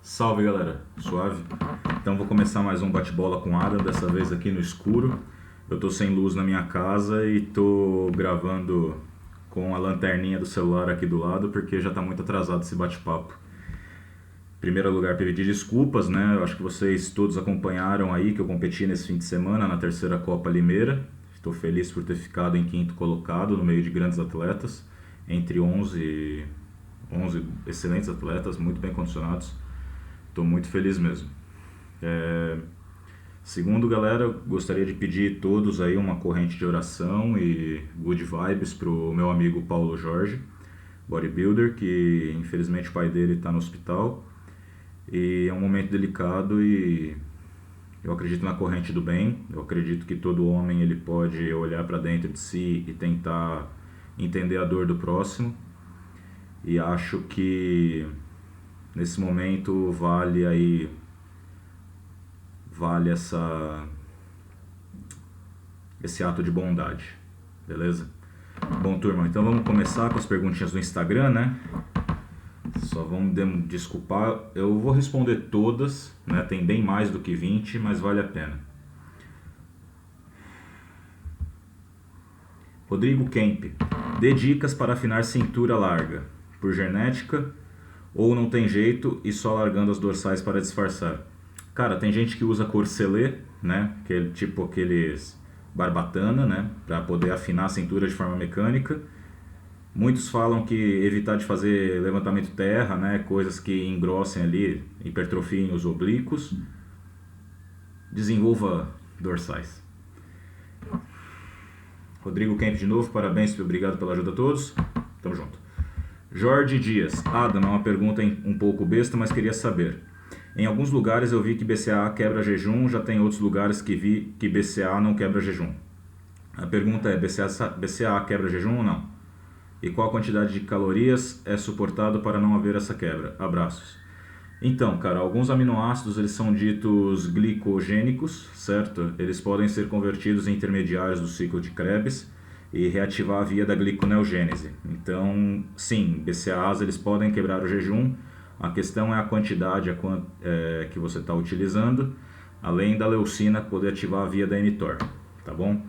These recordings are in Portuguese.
Salve galera, suave? Então vou começar mais um bate-bola com Adam, dessa vez aqui no escuro. Eu tô sem luz na minha casa e tô gravando com a lanterninha do celular aqui do lado porque já tá muito atrasado esse bate-papo. Em primeiro lugar, pedir desculpas, né? Eu acho que vocês todos acompanharam aí que eu competi nesse fim de semana na terceira Copa Limeira. Estou feliz por ter ficado em quinto colocado no meio de grandes atletas, entre 11 excelentes atletas, muito bem condicionados. Estou muito feliz mesmo. Segundo, galera, gostaria de pedir todos aí uma corrente de oração e good vibes pro meu amigo Paulo Jorge, bodybuilder, que infelizmente o pai dele está no hospital. E é um momento delicado e eu acredito na corrente do bem. Eu acredito que todo homem ele pode olhar para dentro de si e tentar entender a dor do próximo. E acho que nesse momento vale esse ato de bondade, beleza? Bom, turma, então vamos começar com as perguntinhas do Instagram, né? Só vamos desculpar, eu vou responder todas, né? Tem bem mais do que 20, mas vale a pena. Rodrigo Kemp, dê dicas para afinar cintura larga, por genética ou não tem jeito e só largando as dorsais para disfarçar? Cara, tem gente que usa corselet, né? Que é tipo aqueles barbatana, né? Para poder afinar a cintura de forma mecânica. Muitos falam que evitar de fazer levantamento terra, né? Coisas que engrossem ali, hipertrofiem os oblíquos. Desenvolva dorsais. Rodrigo Kemp de novo, parabéns, obrigado pela ajuda a todos. Tamo junto. Jorge Dias, Adam, é uma pergunta um pouco besta, mas queria saber. Em alguns lugares eu vi que BCAA quebra jejum, já tem outros lugares que vi que BCAA não quebra jejum. A pergunta é, BCAA quebra jejum ou não? E qual a quantidade de calorias é suportado para não haver essa quebra? Abraços. Então, cara, alguns aminoácidos eles são ditos glicogênicos, certo? Eles podem ser convertidos em intermediários do ciclo de Krebs e reativar a via da gliconeogênese. Então, sim, BCAAs eles podem quebrar o jejum. A questão é a quantidade que você está utilizando, além da leucina poder ativar a via da mTOR, tá bom?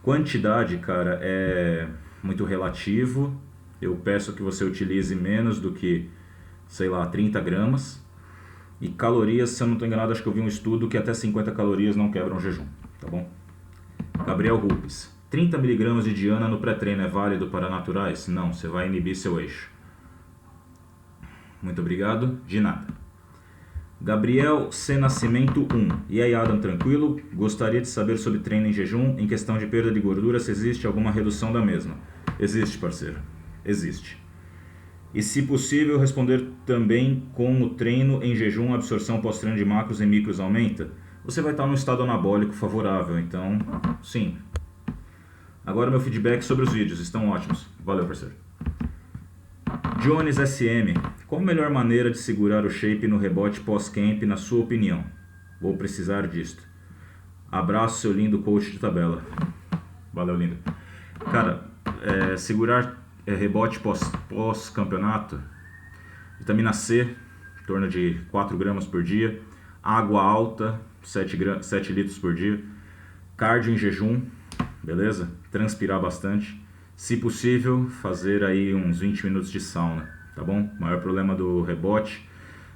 Quantidade, cara, é muito relativo. Eu peço que você utilize menos do que, sei lá, 30 gramas. E calorias, se eu não estou enganado, acho que eu vi um estudo que até 50 calorias não quebram o jejum, tá bom? Gabriel Rupes, 30 mg de Diana no pré-treino é válido para naturais? Não, você vai inibir seu eixo. Muito obrigado, de nada. Gabriel C. Nascimento 1. E aí, Adam, tranquilo? Gostaria de saber sobre treino em jejum. Em questão de perda de gordura, se existe alguma redução da mesma? Existe, parceiro. Existe. E se possível, responder também com o treino em jejum, a absorção pós-treino de macros e micros aumenta? Você vai estar num estado anabólico favorável, então, sim. Agora meu feedback sobre os vídeos, estão ótimos. Valeu, parceiro. Jones SM, qual a melhor maneira de segurar o shape no rebote pós-camp, na sua opinião? Vou precisar disto. Abraço, seu lindo coach de tabela. Valeu, lindo. Cara, segurar rebote pós-campeonato, vitamina C, em torno de 4 gramas por dia, água alta, 7 litros por dia, cardio em jejum, beleza? Transpirar bastante. Se possível, fazer aí uns 20 minutos de sauna, tá bom? O maior problema do rebote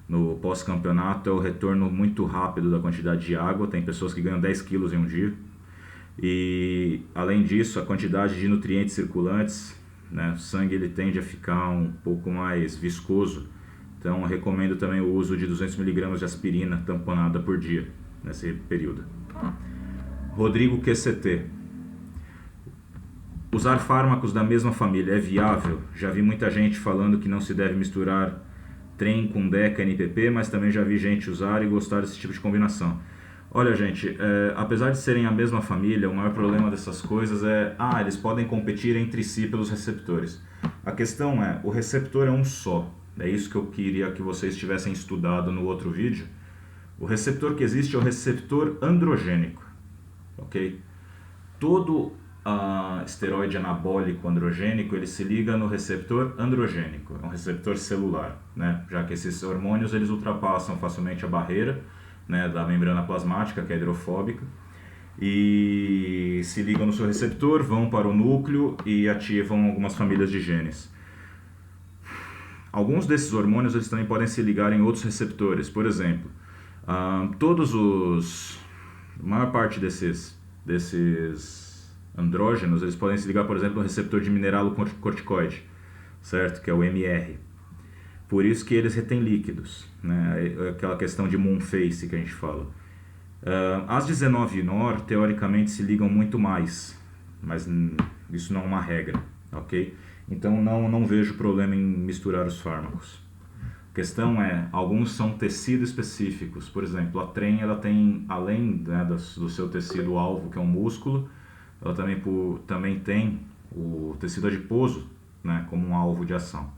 no pós-campeonato é o retorno muito rápido da quantidade de água. Tem pessoas que ganham 10 quilos em um dia. E, além disso, a quantidade de nutrientes circulantes, né? O sangue ele tende a ficar um pouco mais viscoso. Então, eu recomendo também o uso de 200 mg de aspirina tamponada por dia, nesse período. Rodrigo QCT. Usar fármacos da mesma família é viável? Já vi muita gente falando que não se deve misturar TREM com DECA NPP, mas também já vi gente usar e gostar desse tipo de combinação. Olha, gente, apesar de serem a mesma família, o maior problema dessas coisas é... eles podem competir entre si pelos receptores. A questão é, o receptor é um só. É isso que eu queria que vocês tivessem estudado no outro vídeo. O receptor que existe é o receptor androgênico, ok? Todo esteroide anabólico androgênico, ele se liga no receptor androgênico, é um receptor celular, né? Já que esses hormônios eles ultrapassam facilmente a barreira, né, da membrana plasmática, que é hidrofóbica, e se ligam no seu receptor, vão para o núcleo e ativam algumas famílias de genes. Alguns desses hormônios eles também podem se ligar em outros receptores, por exemplo, a maior parte desses andrógenos, eles podem se ligar, por exemplo, no receptor de mineralocorticoide, certo? Que é o MR. Por isso que eles retêm líquidos, né? É aquela questão de moon phase que a gente fala. As 19-NOR, teoricamente, se ligam muito mais, mas isso não é uma regra, ok? Então não vejo problema em misturar os fármacos. A questão é, alguns são tecido específicos, por exemplo, a TREM, ela tem, além, né, do seu tecido alvo, que é um músculo, ela também tem o tecido adiposo, né, como um alvo de ação.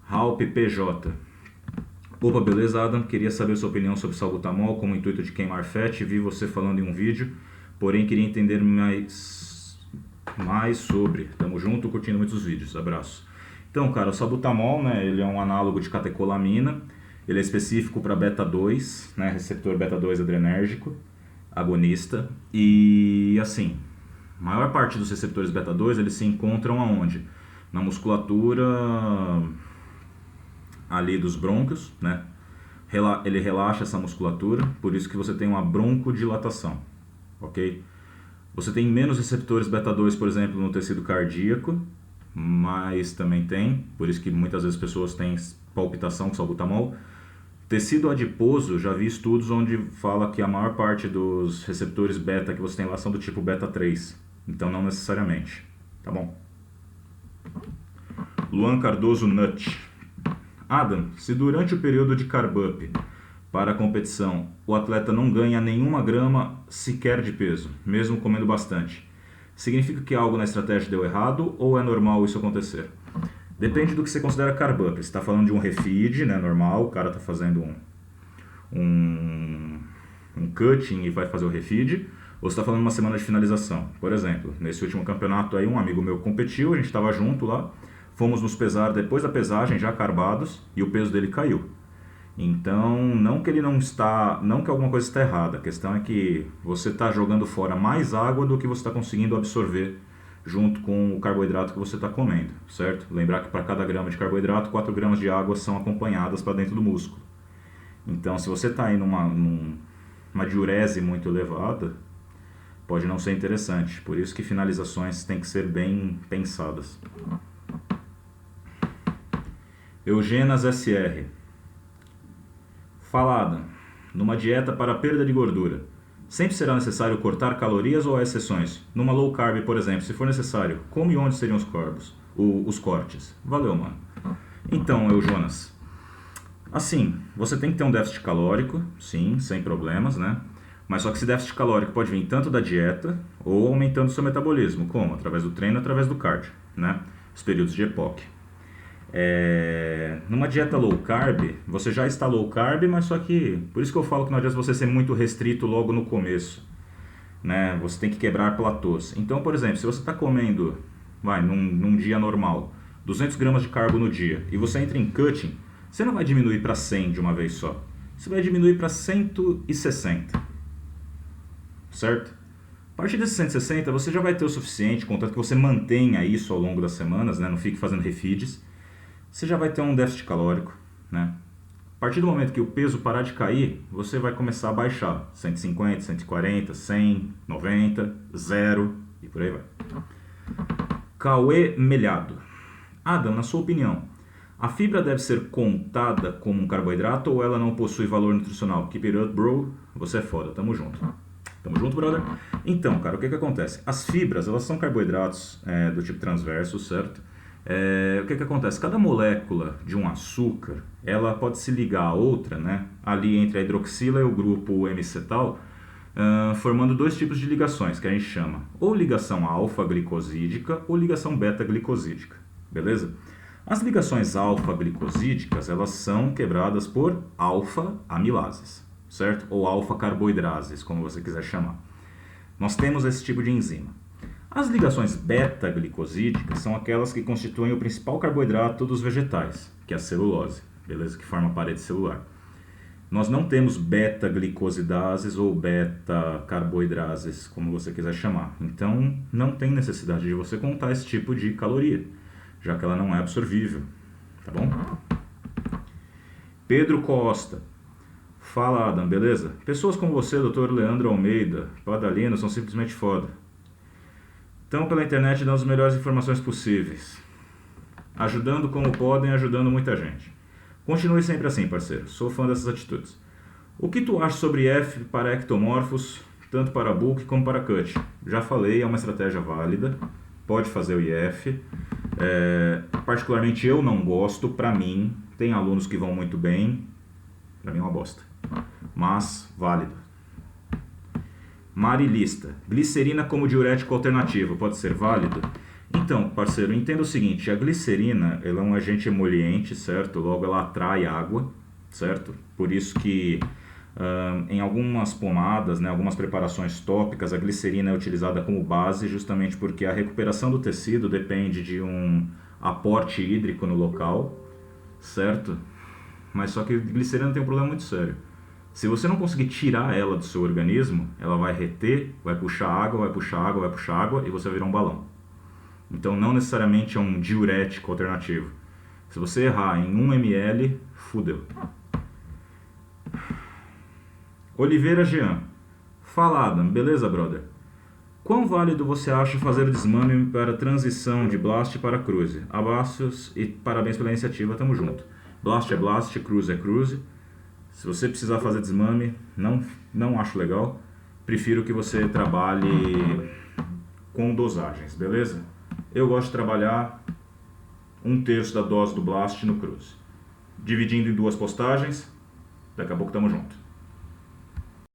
Halp PJ. Opa, beleza, Adam? Queria saber sua opinião sobre salbutamol como intuito de queimar fat. Vi você falando em um vídeo, porém queria entender mais sobre. Tamo junto, curtindo muitos vídeos. Abraço. Então, cara, o salbutamol, né, ele é um análogo de catecolamina. Ele é específico para beta 2, né, receptor beta 2 adrenérgico, agonista. E, assim, a maior parte dos receptores beta 2, eles se encontram aonde? Na musculatura ali dos brônquios, né? Ele relaxa essa musculatura, por isso que você tem uma broncodilatação, ok? Você tem menos receptores beta 2, por exemplo, no tecido cardíaco, mas também tem, por isso que muitas vezes pessoas têm palpitação com salbutamol. Tecido adiposo, já vi estudos onde fala que a maior parte dos receptores beta que você tem lá são do tipo beta 3, então não necessariamente, tá bom? Luan Cardoso Nut. Adam, se durante o período de carb up para a competição o atleta não ganha nenhuma grama sequer de peso, mesmo comendo bastante, significa que algo na estratégia deu errado ou é normal isso acontecer? Depende do que você considera carb up. Você está falando de um refeed, né, normal, o cara está fazendo um cutting e vai fazer o refeed, ou você está falando de uma semana de finalização. Por exemplo, nesse último campeonato aí, um amigo meu competiu, a gente estava junto lá, fomos nos pesar depois da pesagem, já carbados, e o peso dele caiu. Então, não que alguma coisa está errada, a questão é que você está jogando fora mais água do que você está conseguindo absorver junto com o carboidrato que você está comendo, certo? Lembrar que para cada grama de carboidrato, 4 gramas de água são acompanhadas para dentro do músculo. Então, se você está aí numa diurese muito elevada, pode não ser interessante. Por isso que finalizações têm que ser bem pensadas. Eugenas SR. Falada. Numa dieta para perda de gordura, sempre será necessário cortar calorias ou há exceções? Numa low carb, por exemplo, se for necessário, como e onde seriam os cortes? Valeu, mano. Então, Eugenas, assim, você tem que ter um déficit calórico, sim, sem problemas, né? Mas só que esse déficit calórico pode vir tanto da dieta ou aumentando o seu metabolismo. Como? Através do treino, através do cardio, né? Os períodos de EPOC. Numa dieta low carb, você já está low carb, mas só que... Por isso que eu falo que não adianta você ser muito restrito logo no começo, né? Você tem que quebrar platôs. Então, por exemplo, se você está comendo, num dia normal, 200 gramas de carbo no dia, e você entra em cutting, você não vai diminuir para 100 de uma vez só. Você vai diminuir para 160, certo? A partir desses 160, você já vai ter o suficiente, contanto que você mantenha isso ao longo das semanas, né? Não fique fazendo refeeds. Você já vai ter um déficit calórico, né? A partir do momento que o peso parar de cair, você vai começar a baixar. 150, 140, 100, 90, 0 e por aí vai. Cauê Melhado. Adam, na sua opinião, a fibra deve ser contada como um carboidrato ou ela não possui valor nutricional? Keep it up, bro. Você é foda. Tamo junto. Tamo junto, brother? Então, cara, o que acontece? As fibras, elas são carboidratos do tipo transverso, certo? O que acontece? Cada molécula de um açúcar, ela pode se ligar a outra, né? Ali entre a hidroxila e o grupo M-cetal, formando dois tipos de ligações, que a gente chama ou ligação alfa-glicosídica ou ligação beta-glicosídica, beleza? As ligações alfa-glicosídicas, elas são quebradas por alfa-amilases, certo? Ou alfa-carboidrases, como você quiser chamar. Nós temos esse tipo de enzima. As ligações beta-glicosídicas são aquelas que constituem o principal carboidrato dos vegetais, que é a celulose, beleza? Que forma a parede celular. Nós não temos beta-glicosidases ou beta-carboidrases, como você quiser chamar. Então, não tem necessidade de você contar esse tipo de caloria, já que ela não é absorvível, tá bom? Pedro Costa. Fala, Adam, beleza? Pessoas como você, Dr. Leandro Almeida, Padalino, são simplesmente foda. Estão pela internet dando as melhores informações possíveis. Ajudando como podem, ajudando muita gente. Continue sempre assim, parceiro. Sou fã dessas atitudes. O que tu acha sobre IF para ectomorfos, tanto para bulk como para cut? Já falei, é uma estratégia válida. Pode fazer o IF. Particularmente eu não gosto, para mim. Tem alunos que vão muito bem. Para mim é uma bosta. Mas, válido. Marilista. Glicerina como diurético alternativo, pode ser válido? Então, parceiro, entenda o seguinte, a glicerina ela é um agente emoliente, certo? Logo ela atrai água, certo? Por isso que em algumas pomadas, né, algumas preparações tópicas, a glicerina é utilizada como base justamente porque a recuperação do tecido depende de um aporte hídrico no local, certo? Mas só que a glicerina tem um problema muito sério. Se você não conseguir tirar ela do seu organismo, ela vai reter, vai puxar água, vai puxar água, vai puxar água e você vai virar um balão. Então não necessariamente é um diurético alternativo. Se você errar em 1 ml, fudeu. Oliveira Jean. Fala, Adam, beleza, brother? Quão válido você acha fazer o desmame para a transição de Blast para Cruze? Abraços e parabéns pela iniciativa, tamo junto. Blast é Blast, Cruze é Cruze. Se você precisar fazer desmame, não acho legal. Prefiro que você trabalhe com dosagens, beleza? Eu gosto de trabalhar 1/3 da dose do Blast no Cruze. Dividindo em 2 postagens, daqui a pouco tamo junto.